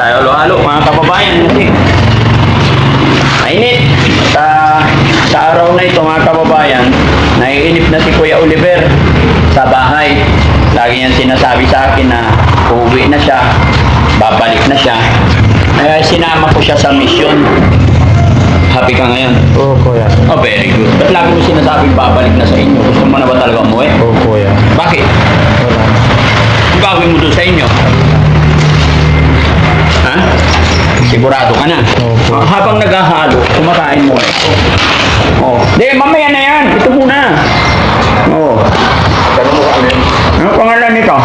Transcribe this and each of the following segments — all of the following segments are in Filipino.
tayo halo-halo mga kababayan kasi mainit. Sa araw na ito mga kababayan, naiinip na si Kuya Oliver sa bahay. Lagi niyang sinasabi sa akin na uuwi na siya, babalik na siya. Kaya sinama ko siya sa mission. Happy ka ngayon? Oo, kuya. Oh, very good. Ba't lagi mo sinasabing babalik na sa inyo? Gusto mo na ba talaga umuwi? Oo, kuya. Bakit? Wala. Ang gagawin mo doon sa inyo? Ha? Sigurado ka na? Opo. Habang naghahalo, kumakain mo ito. Oh. Di, mamaya na yan. Ito muna. Oh. Ano pangalan nito?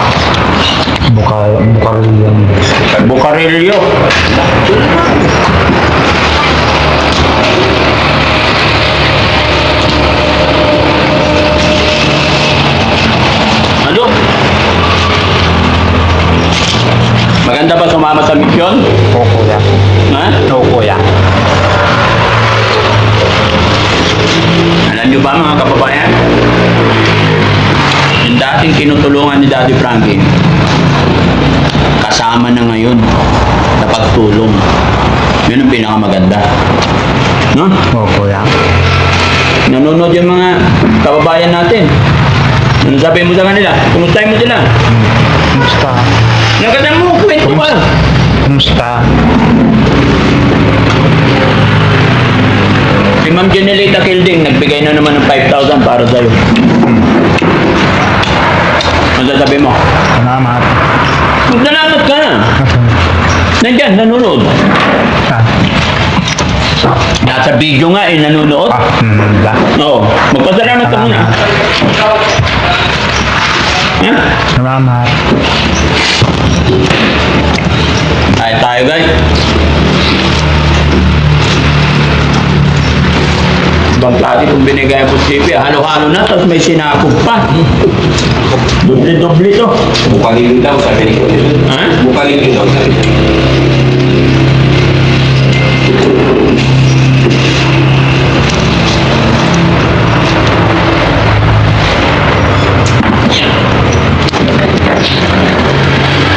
Bukarilyo. Bukarilyo. Ano? Maganda ba sumama sa misyon? Oo, kuya. Ha? Oo, kuya. Alam niyo ba mga kababayan? Yung dating tinutulungan ni Daddy Frankie, kasama na ngayon sa pagtulong. Yun ang pinakamaganda. No? Oo, kuya. Nanonood yung mga kababayan natin. Ano sabihin mo sa kanila? Kumustahin mo sila? Kumusta? Nagkatang mo, kwento ka. Kumusta? Si Ma'am Janelita Kilding, nagbigay na naman ng 5,000 para sa'yo. Ano sasabihin mo? Salamat. Magsalamat ka na. Nandyan, nanonood. Ah, Nasa video nga eh, nanonood. wala. Oo, magpasalamat ka muna. Ha? Salamat. Ay, tayo guys. Ibang klase itong binigay po si Sipi. Halo-halo na, tapos may sinakog pa. Doble-doble to. Bukalili daw, sabi ni Kuya. Ha? Bukalili daw, sabi niya.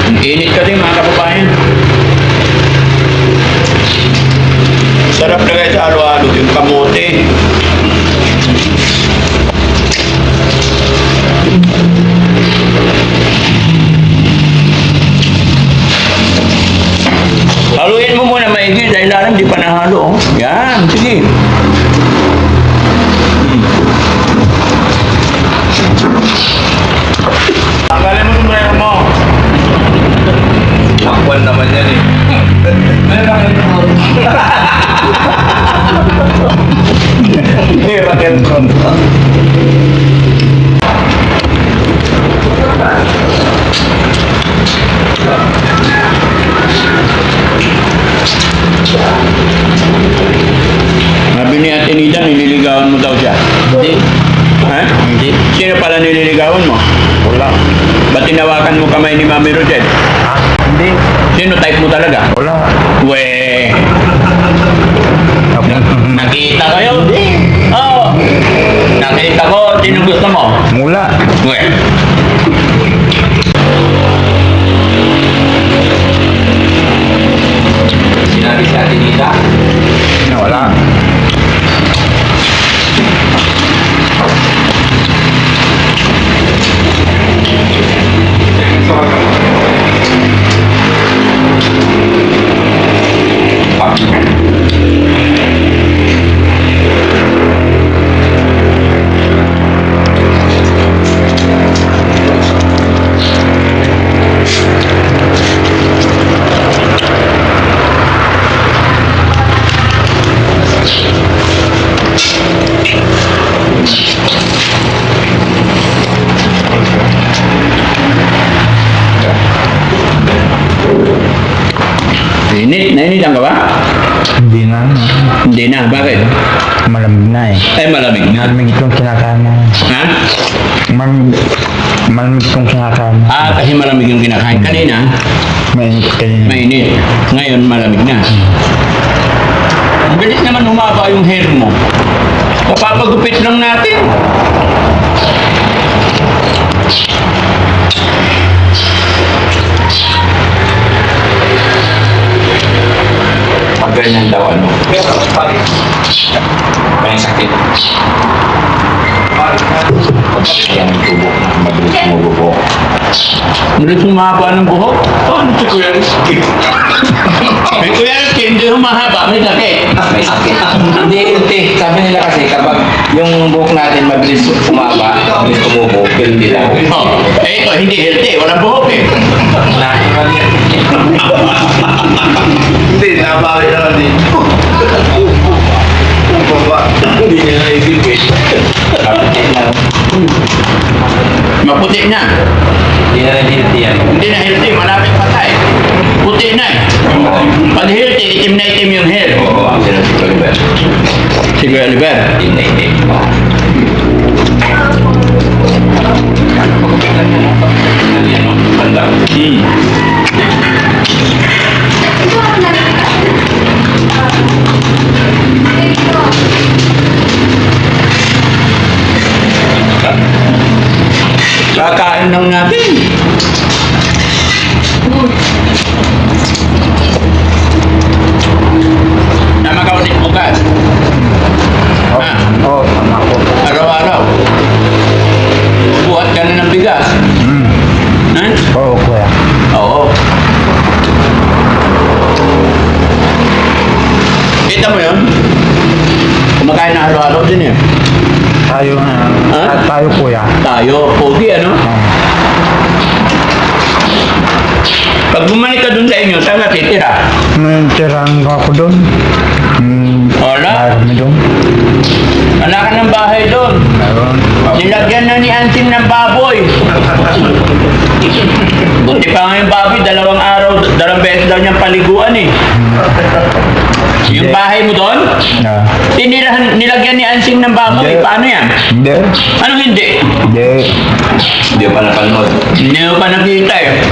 Ang init ka din mga kababayan. Sarap na guys sa halo-halo. Yung kamote. Haluin mo muna maigi dahil alam di pa nahalo. Oh. Yan, sige. Tanggalin mo sombrero mo. Makwan naman yan eh. Hindi, bakit mo? Sabi ni Ate Nida, nililigawan mo daw siya. Hindi. Ha? Hindi. Sino pala nililigawan mo? Wala. Ba't tinawakan mo kamay ni Mami Rosel? Ha? Hindi. Sino type mo talaga? Wala. We, nakita kayo? Oo. Nakita ko, sino gusto mo? Mula. We. Sinabi sa atin nila. Wala. Nainitan ka ba? Hindi na. Hindi na. Bakit? Malamig na eh. Ay, malamig na. Malamig itong kinakain na. Ha? Malamig itong kinakain na. Ah, kasi malamig yung kinakain. Kanina, Mainit kanina. mainit. Ngayon, malamig na. Ang bilis naman humaba yung hair mo. Papapagupit lang natin. ganyan daw ano. May sakit. Yan ang tubo na mabilis tumubo. Mabilis humaba ng buhok? Paano si Kuya Rizky? May Kuya Rizky, hindi humahaba, may sakit. May sakit. Hindi, hindi. Sabi nila kasi kapag yung buhok natin mabilis umaba, mabilis tumubo, hindi lang. Oh, eh ito, hindi healthy, walang buhok eh. Hindi, nabalik na din. Hindi niya naisip eh. Kapitin lang. Maputi na. Hindi na rin yan. Hindi na healthy, malapit patay. Puti na eh. Pag healthy, itim na itim yung hair. Oo, ang sinasabi ko ba? Si Kuya Oliver. Hindi na itim. Banda. Kakain lang natin. Tama ka ulit bukas. Ha? Oo, tama ko. Araw-araw. Buhat ka na ng bigas. Ha? Oo, kuya. Oo. Kita mo yun? Kumakain na araw-araw din eh. Tayo na. Ha? Tayo, kuya. Tayo, pogi ano? Oo. Pag bumalik ka dun sa inyo, saan ka titira? May tirang ako doon. Wala. Mayroon doon. Wala ka ng bahay doon. Mayroon. Nilagyan na ni Ansing ng baboy. Buti pa nga yung baboy, 2 araw, 2 beses daw niyang paliguan eh. Yung bahay mo doon, nilagyan ni Ansing ng baboy. Hindi. Paano yan? Hindi. Anong hindi? Hindi. Hindi pa napanood. Hindi mo pa nakita eh.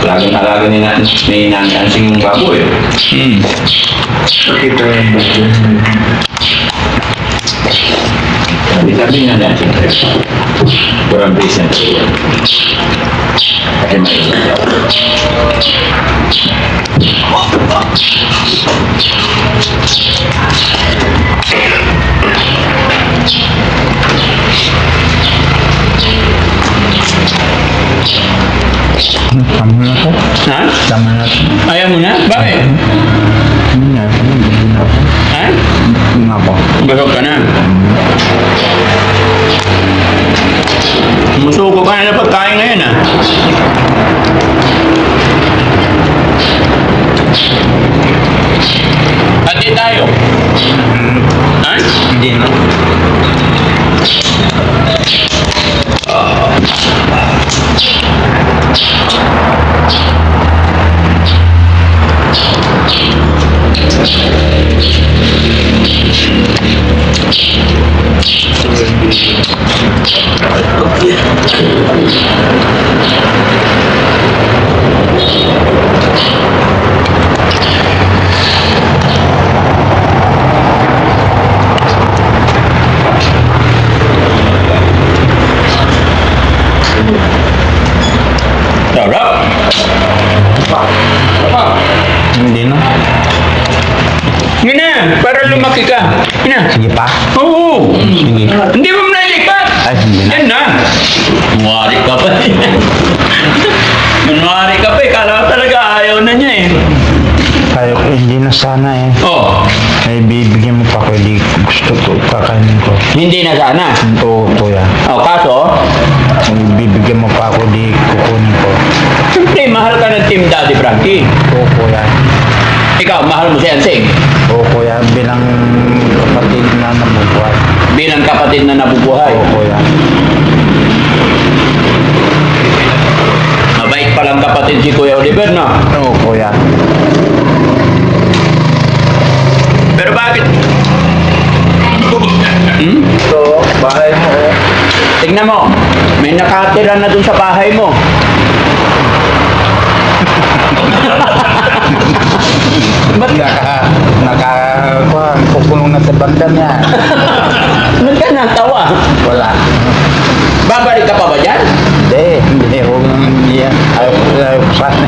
Alaga ni Nansing yung baboy. Sabi nga natin. Kurang base na tayo. Kasi may Tama na to. Ha? Tama na to. Ayaw mo na? Bakit? Hindi na. Hindi na ako. Ha? Hindi na ako. Basok ka na. Musuko ka na ng pagkain ngayon ah. Hati tayo. Ha? Hindi na. Sarap. Hindi na. Hindi na, para lumaki ka. Hindi na. Sige pa. Oo. Sige. Hindi mo nalipat. Ay, hindi na. Yan na. Munwari ka pa eh. Munwari ka pa eh. Kala ko talaga ayaw na niya eh. Tayo, hindi na sana eh. Oh, Ay, bibigyan mo pa ko. Hindi gusto ko. Kakainin ko. hindi na sana. Oo, kuya. Oh, kaso, Ay, bibigyan mo pa ako. Di kukunin ko. siyempre, mahal ka ng Team Daddy Frankie. Oo, kuya. Ikaw, mahal mo si Ansing. Oo, kuya. Bilang kapatid na nabubuhay. Bilang kapatid na nabubuhay. Oo, kuya. Mabait palang kapatid si Kuya Oliver, no? Oo, kuya. Pero bakit? Hmm? So, bahay mo. Tignan mo, may nakatira na dun sa bahay mo. Ba't Kukulong na sa banda niya. ba't ka natawa? Wala. Babalik ka pa ba dyan? Hindi. Hindi. Huwag hindi yan. Ayaw ko sana.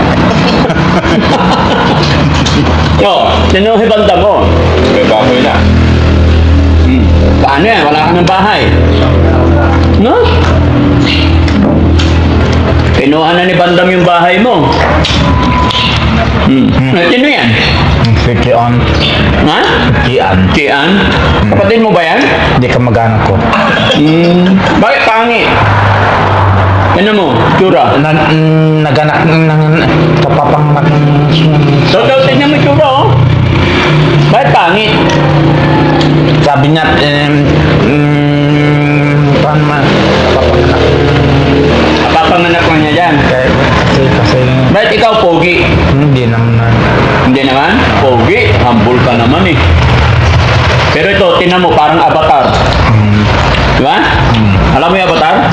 Sino hibanda mo? May baboy na. Paano yan? Wala ka ng bahay. No? Kinuha na ni Bandam yung bahay mo. Sino yan? Kian. Ha? Kian. Kian? Kapatid mo ba yan? Hindi ka mag-anak ko. Bakit pangit? Ano mo? Tsura? Naganak ng kapapanganak ng... So, tignan mo yung tsura, oh. Bakit pangit? Sabi niya, paano man, kapapanganak. Papanganak lang niya dyan. Kasi, Bakit ikaw pogi? hindi naman na. Hindi naman? Pogi. Humble ka naman eh. Pero ito, tinan mo, parang avatar. Di ba? Alam mo yung avatar?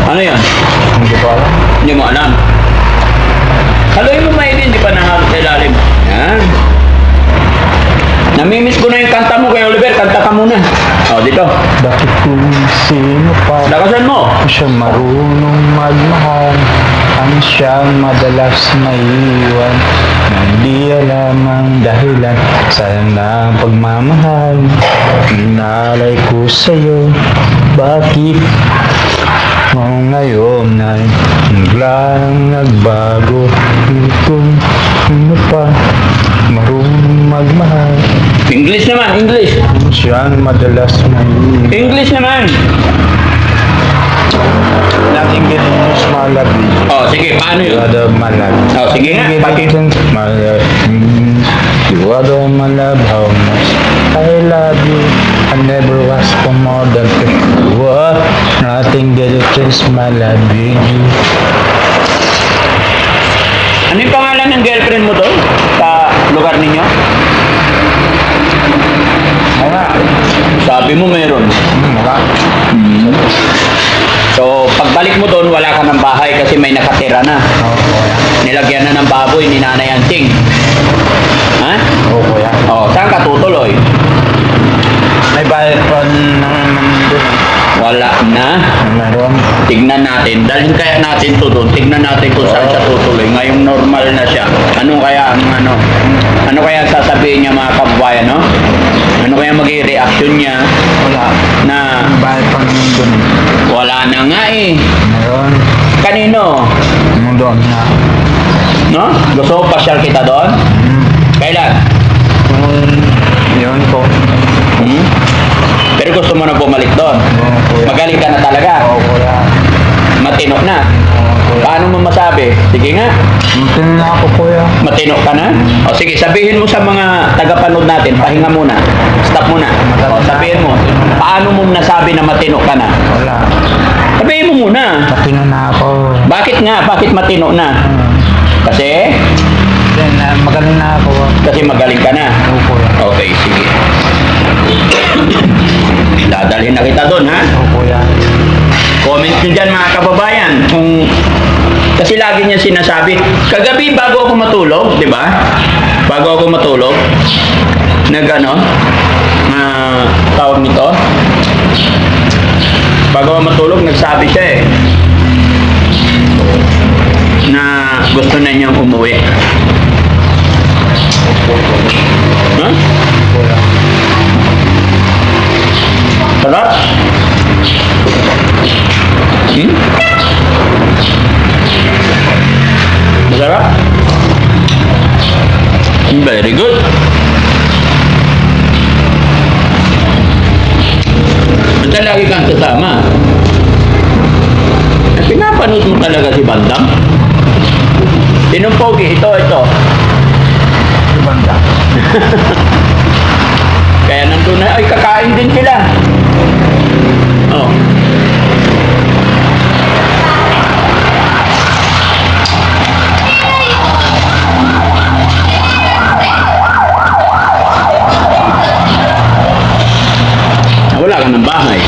Ano yan? Hindi ko alam. Hindi mo alam. Haluin mo maigi, hindi pa nahagod sa ilalim. Yan. Namimiss ko na yung kanta mo, Kuya Oliver. Kanta ka muna. O, dito. Bakit kung sino pa Lakasan mo. siya marunong magmahal, ang siyang madalas maiwan, hindi alam ang dahilan sa ng pagmamahal. Inalay ko sa'yo, bakit ngayon ay biglang nagbago? Kung ano pa marunong magmahal, English naman, English. ang siyang madalas maiwan. English naman. Nothing can use my love. O, sige, paano You yun? are the my love. O, sige nga, pati. My love. You are the my love. How much I love you. I never ask for more than what. Nothing that you change my love with you. Ano yung pangalan ng girlfriend mo doon? Sa lugar ninyo? Wala. Sabi mo meron. Wala. So, pagbalik mo doon, wala ka ng bahay kasi may nakatira na. Oo, kuya. Nilagyan na ng baboy ni Nanay Anting. Ha? Oo, kuya. O, saan ka tutuloy? May bayad pa naman doon. Wala na. Meron. Tignan natin. Dalhin kaya natin to doon. Tignan natin kung saan siya tutuloy. Ngayong normal na siya. Ano kaya ang ano? Ano kaya sasabihin niya mga kababayan, no? Ano kaya maging reaction niya Wala. na Bayad pa naman doon. wala na nga eh. Meron. Kanino? Yung doon na. No? Gusto mo pasyal kita doon? Kailan? Yun ko. Pero gusto mo na bumalik doon? Oo, kuya. Magaling ka na talaga? Oo, kuya. Matino na? Oo, kuya. Paano mo masabi? Sige nga. Matin na ako, kuya. Matino ka na? O sige, sabihin mo sa mga tagapanood natin, pahinga muna. Stop muna. O, sabihin mo, paano mo nasabi na matino ka na? Wala. Sabihin mo muna. Matino na ako. Bakit nga? Bakit matino na? Kasi? Then, magaling na ako. Kasi magaling ka na. Oo, kuya. Okay, sige. Dadalhin na kita doon, ha? Oo, kuya. Comment nyo dyan mga kababayan kung kasi lagi niya sinasabi kagabi bago ako matulog, di ba? Bago ako matulog nagano tawag nito bago ako matulog nagsabi siya na gusto na niyang umuwi. Huh? Kuya. Sarap? Masarap? Very good. Basta lagi kang kasama. Pinapanood mo talaga si Bandam? Sinong pogi? Ito. Banda. Kaya nandun na, ay kakain din sila. Oh. Wala ka ng bahay.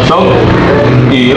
So, iyo.